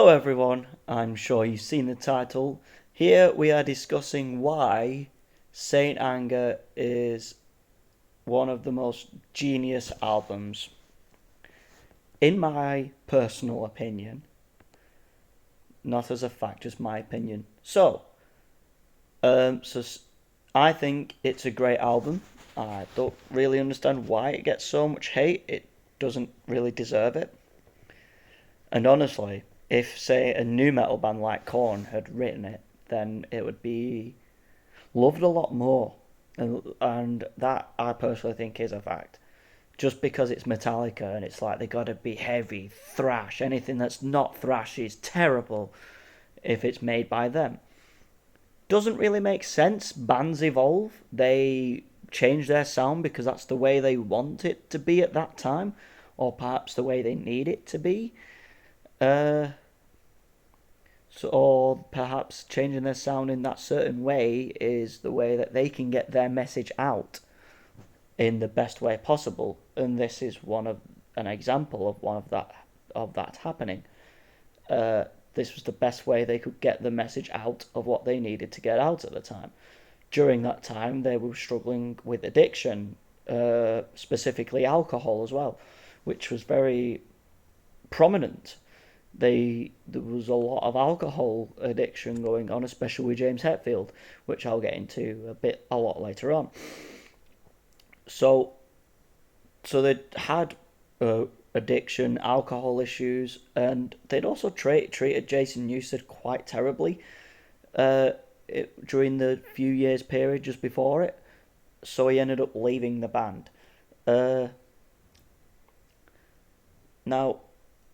Hello, everyone. I'm sure you've seen the title. Here we are discussing why Saint Anger is one of the most genius albums, in my personal opinion, not as a fact, just my opinion. So I think it's a great album. I don't really understand why it gets so much hate. It doesn't really deserve it. And honestly, if, say, a new metal band like Korn had written it, then it would be loved a lot more. And that, I personally think, is a fact. Just because it's Metallica and it's like they gotta be heavy, thrash, anything that's not thrash is terrible if it's made by them. Doesn't really make sense. Bands evolve, they change their sound because that's the way they want it to be at that time, or perhaps the way they need it to be. Uh, or perhaps changing their sound in that certain way is the way that they can get their message out in the best way possible. And this is one of an example of one of that happening. Uh, this was the best way they could get the message out of what they needed to get out at the time. During that time, they were struggling with addiction, specifically alcohol as well, which was very prominent. There was a lot of alcohol addiction going on, especially with James Hetfield, which I'll get into a lot later on. So so they had addiction, alcohol issues, and they'd also treated Jason Newsted quite terribly uh, during the few years period just before it. So he ended up leaving the band. Uh, Now,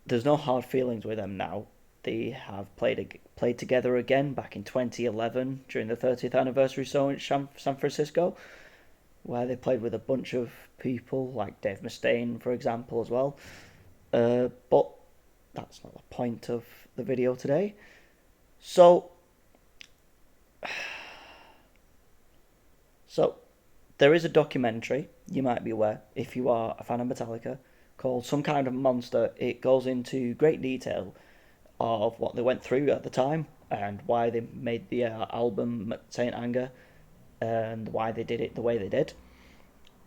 there's no hard feelings with them now. They have played together again back in 2011 during the 30th anniversary show in San Francisco, where they played with a bunch of people like Dave Mustaine, for example, as well. But that's not the point of the video today. So, so there is a documentary you might be aware if you are a fan of Metallica called Some Kind of Monster. It goes into great detail of what they went through at the time and why they made the album Saint Anger and why they did it the way they did.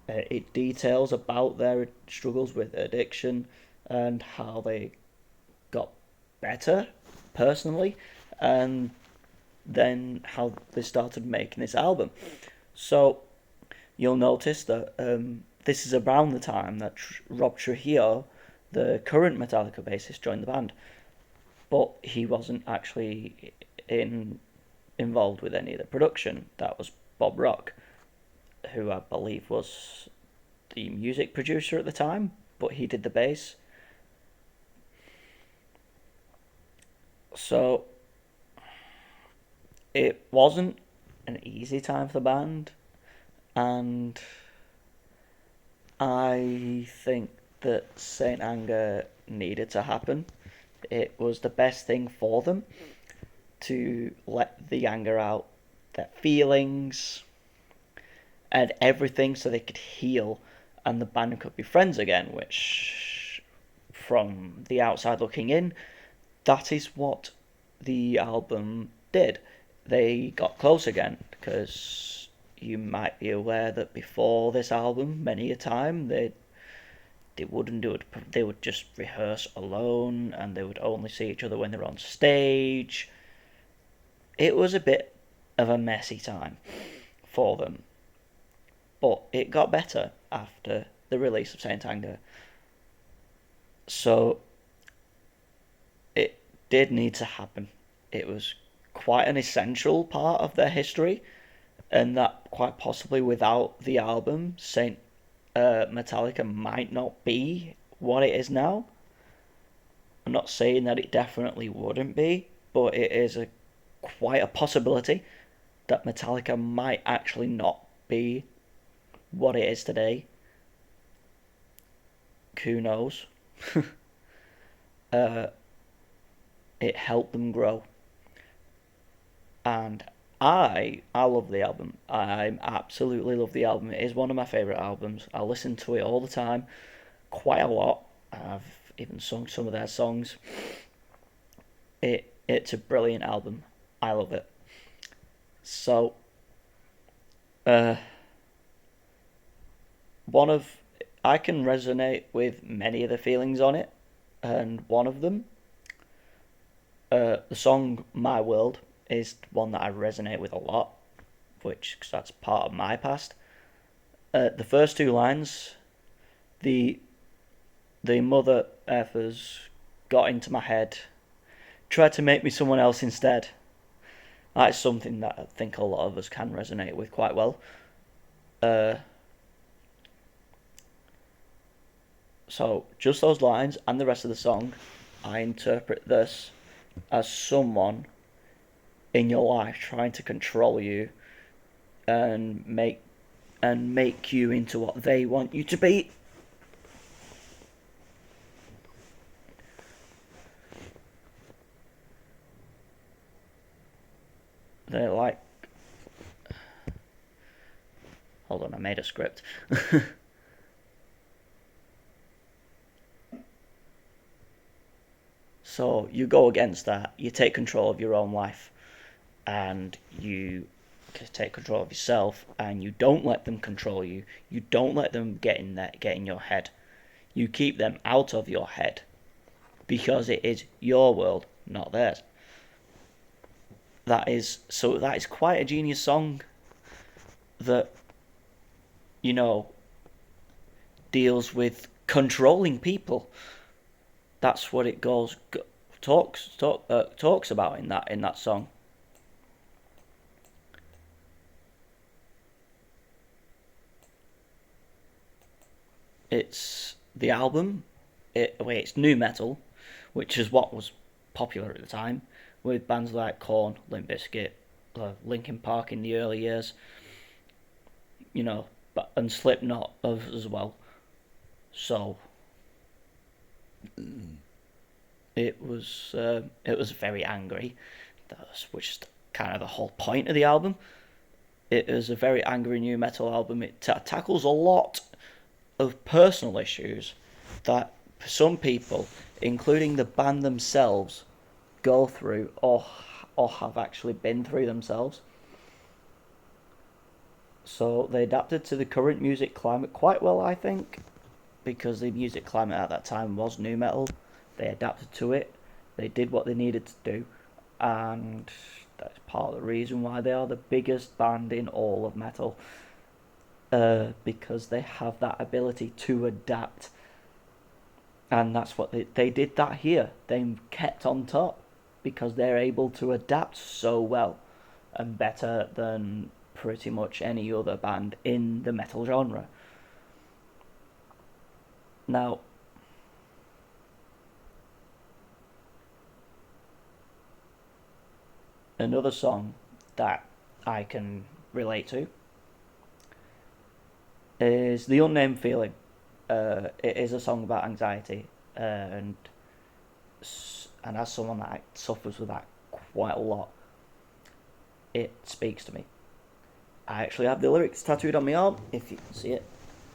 It details about their struggles with addiction and how they got better personally, and then how they started making this album. So you'll notice that this is around the time that Rob Trujillo, the current Metallica bassist, joined the band, but he wasn't actually in involved with any of the production. That was Bob Rock, who I believe was the music producer at the time, but he did the bass. So it wasn't an easy time for the band, and I think that Saint Anger needed to happen. It was the best thing for them to let the anger out, their feelings, and everything so they could heal and the band could be friends again, which, from the outside looking in, that is what the album did. They got close again because you might be aware that before this album, many a time they wouldn't do it. They would just rehearse alone, and they would only see each other when they were on stage. It was a bit of a messy time for them, but it got better after the release of Saint Anger. So it did need to happen. It was quite an essential part of their history, and that quite possibly without the album, Saint Metallica might not be what it is now. I'm not saying that it definitely wouldn't be, but it is a quite a possibility that Metallica might actually not be what it is today. Who knows? uh, it helped them grow, and I love the album. I absolutely love the album. It is one of my favorite albums. I listen to it all the time, quite a lot. I've even sung some of their songs. It's a brilliant album. I love it. So, uh, one of I can resonate with many of the feelings on it, and one of them, the song "My World," is one that I resonate with a lot, which cause that's part of my past. The first two lines, the the mother effers got into my head, tried to make me someone else instead. That's something that I think a lot of us can resonate with quite well. Uh, so just those lines and the rest of the song, I interpret this as someone in your life trying to control you and make you into what they want you to be. They're like, hold on, I made a script. So you go against that. You take control of your own life, and you take control of yourself, and you don't let them control you. You don't let them get in your head. You keep them out of your head because it is your world, not theirs. That is quite a genius song that you know deals with controlling people. That's what it talks about in that song. It's the album. It's new metal, which is what was popular at the time, with bands like Korn, Limp Bizkit, Linkin Park in the early years, you know, and Slipknot as well. So it was very angry, which is kind of the whole point of the album. It is a very angry new metal album. It tackles a lot of personal issues that some people, including the band themselves, go through or have actually been through themselves. So they adapted to the current music climate quite well, I think, because the music climate at that time was new metal. They adapted to it. They did what they needed to do, and that's part of the reason why they are the biggest band in all of metal. Because they have that ability to adapt, and that's what they did that here. They kept on top because they're able to adapt so well and better than pretty much any other band in the metal genre. Now, another song that I can relate to is The Unnamed Feeling. It is a song about anxiety, and as someone that suffers with that quite a lot, it speaks to me. I actually have the lyrics tattooed on my arm, if you can see it.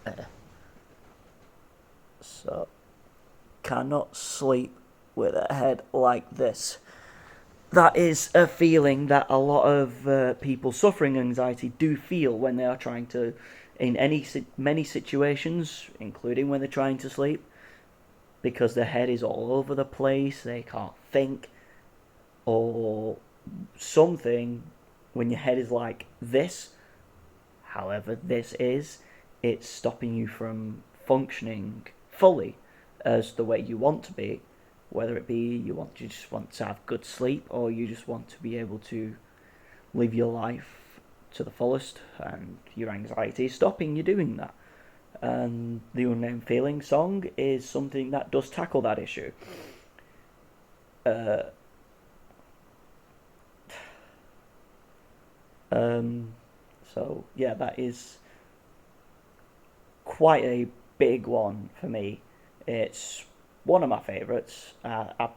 Uh, so, cannot sleep with a head like this. That is a feeling that a lot of people suffering anxiety do feel when they are trying to, in many situations, including when they're trying to sleep, because their head is all over the place, they can't think, or something. When your head is like this, however this is, it's stopping you from functioning fully as the way you want to be, whether it be you just want to have good sleep, or you just want to be able to live your life to the fullest, and your anxiety is stopping you doing that. And the Unnamed Feeling song is something that does tackle that issue. Uh, um, so yeah, that is quite a big one for me. It's one of my favourites. I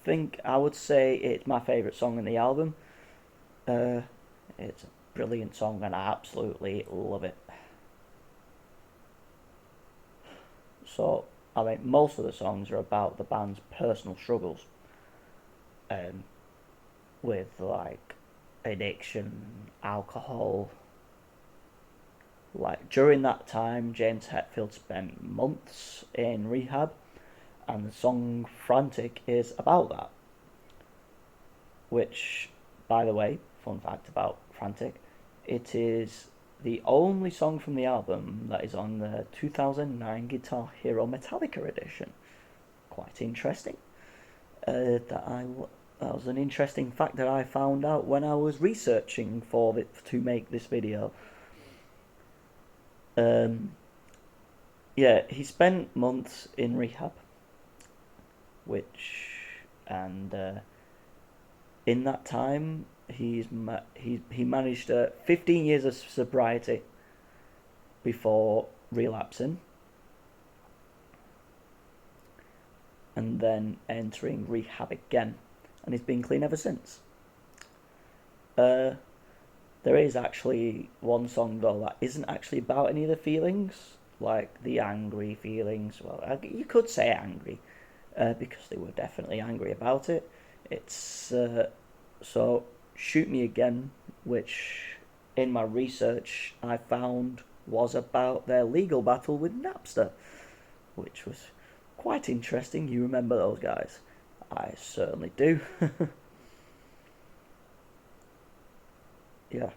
think I would say it's my favourite song in the album. Uh, it's a brilliant song and I absolutely love it. So, I mean, most of the songs are about the band's personal struggles. um, with like addiction, alcohol. Like during that time, James Hetfield spent months in rehab, and the song "Frantic" is about that. Which, by the way, fun fact about "Frantic," it is the only song from the album that is on the 2009 Guitar Hero Metallica edition. Quite interesting. That was an interesting fact that I found out when I was researching for it to make this video. Um, yeah, he spent months in rehab, which and in that time he managed 15 years of sobriety before relapsing, and then entering rehab again, and he's been clean ever since. Uh, there is actually one song though that isn't actually about any of the feelings, like the angry feelings. Well, you could say angry, because they were definitely angry about it. It's so Shoot Me Again, which in my research I found was about their legal battle with Napster, which was quite interesting. You remember those guys? I certainly do. Yeah,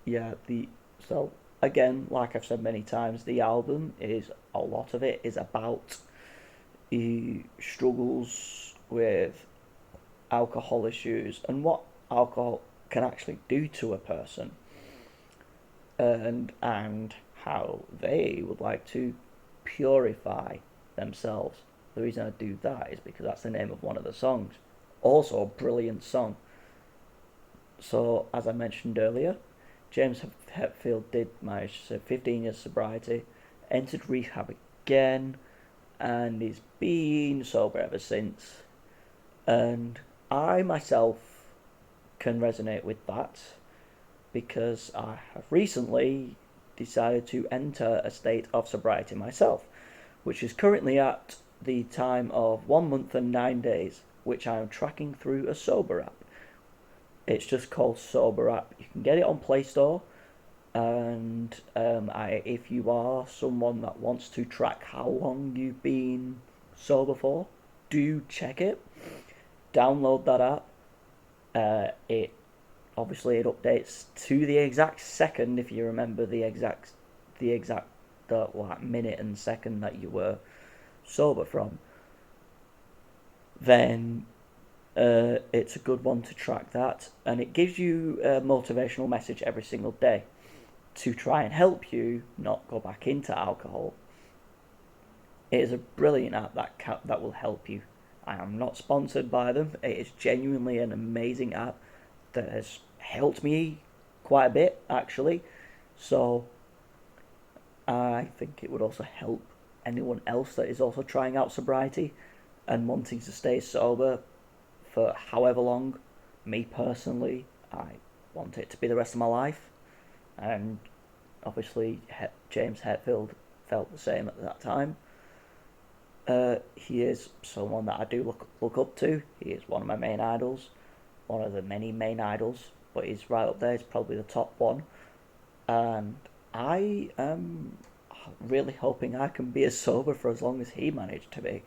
yeah. The so again, like I've said many times, the album is a lot of it is about he struggles with alcohol issues and what alcohol can actually do to a person, and how they would like to purify themselves. The reason I do that is because that's the name of one of the songs. Also, a brilliant song. So, as I mentioned earlier, James Hetfield did manage to 15 years sobriety, entered rehab again, and he's been sober ever since. And I myself can resonate with that because I have recently decided to enter a state of sobriety myself, which is currently at the time of 1 month and 9 days, which I am tracking through a sober app. It's just called Sober App. You can get it on Play Store, and if you are someone that wants to track how long you've been sober for, do check it. Download that app. It obviously it updates to the exact second if you remember the exact like minute and second that you were sober from. Then it's a good one to track that, and it gives you a motivational message every single day to try and help you not go back into alcohol. It is a brilliant app that will help you. I am not sponsored by them. It is genuinely an amazing app that has helped me quite a bit actually. So I think it would also help anyone else that is also trying out sobriety and wanting to stay sober for however long. Me personally, I want it to be the rest of my life, and obviously James Hetfield felt the same at that time. He is someone that I do look up to. He is one of my main idols, one of the many main idols, but he's right up there. He's probably the top one, and I am really hoping I can be as sober for as long as he managed to be.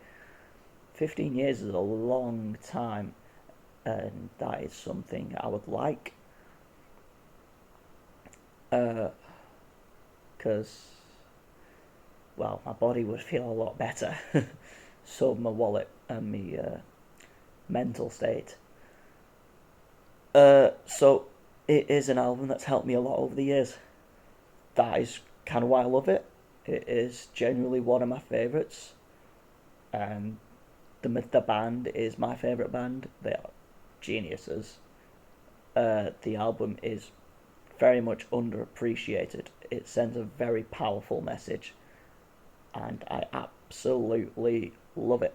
15 years is a long time, and that is something I would like. Because, well, my body would feel a lot better. So my wallet and my mental state. So it is an album that's helped me a lot over the years. That is kind of why I love it. It is genuinely one of my favourites, and the band is my favourite band. They are geniuses. The album is very much underappreciated. It sends a very powerful message, and I absolutely love it.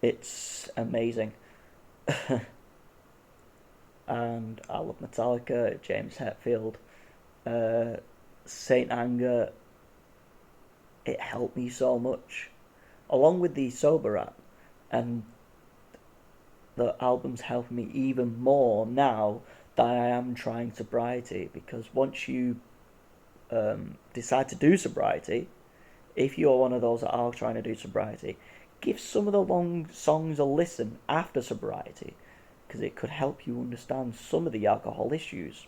It's amazing. And I love Metallica, James Hetfield, Saint Anger. It helped me so much, along with the sober app, and the albums help me even more now that I am trying sobriety, because once you decide to do sobriety, if you're one of those that are trying to do sobriety, give some of the long songs a listen after sobriety, because it could help you understand some of the alcohol issues.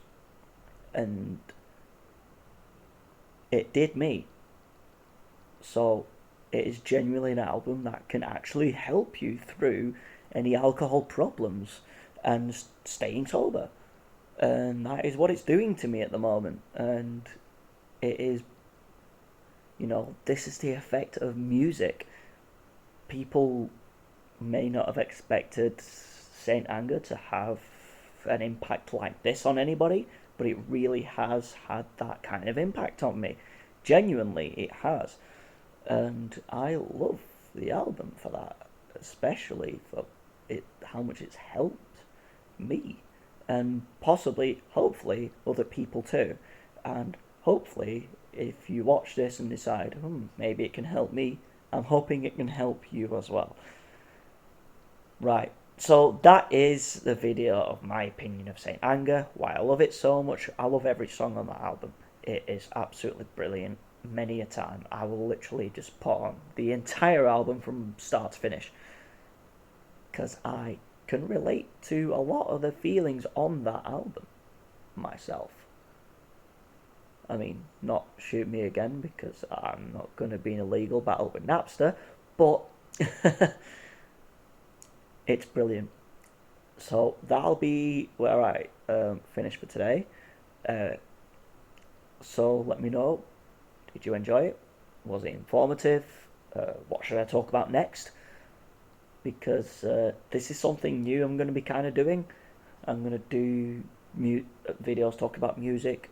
And it did me. So it is genuinely an album that can actually help you through any alcohol problems and staying sober. And that is what it's doing to me at the moment. And it is, this is the effect of music. People may not have expected Saint Anger to have an impact like this on anybody, but it really has had that kind of impact on me. Genuinely, it has. And I love the album for that, especially for how much it's helped me, and possibly, hopefully, other people too. And hopefully, if you watch this and decide, maybe it can help me, I'm hoping it can help you as well. Right, so that is the video of my opinion of Saint Anger, why I love it so much. I love every song on that album. It is absolutely brilliant. Many a time I will literally just put on the entire album from start to finish, because I can relate to a lot of the feelings on that album myself. I mean, not shoot me again, because I'm not going to be in a legal battle with Napster, but it's brilliant. So that'll be where I finish for today. Uh, so let me know, did you enjoy it? Was it informative? What should I talk about next? Because this is something new I'm going to be kind of doing. I'm going to do videos talk about music,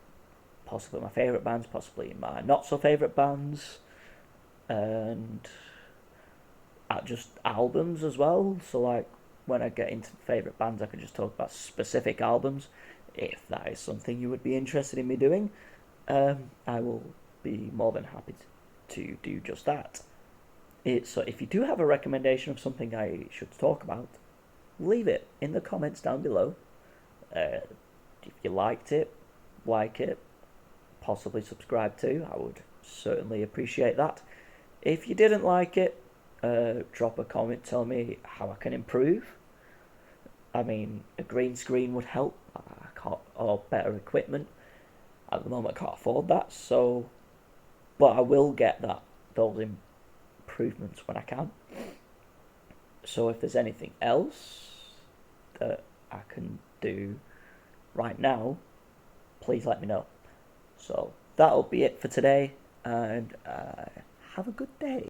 possibly my favourite bands, possibly my not so favourite bands, and just albums as well. So like when I get into favourite bands, I can just talk about specific albums. If that is something you would be interested in me doing, I will be more than happy to do just that. So if you do have a recommendation of something I should talk about, leave it in the comments down below. If you liked it, like it, possibly subscribe to, I would certainly appreciate that. If you didn't like it, drop a comment, tell me how I can improve. I mean, a green screen would help. Or better equipment. At the moment, I can't afford that. So, but I will get those improvements when I can. So, if there's anything else that I can do right now, please let me know. So that'll be it for today, and have a good day.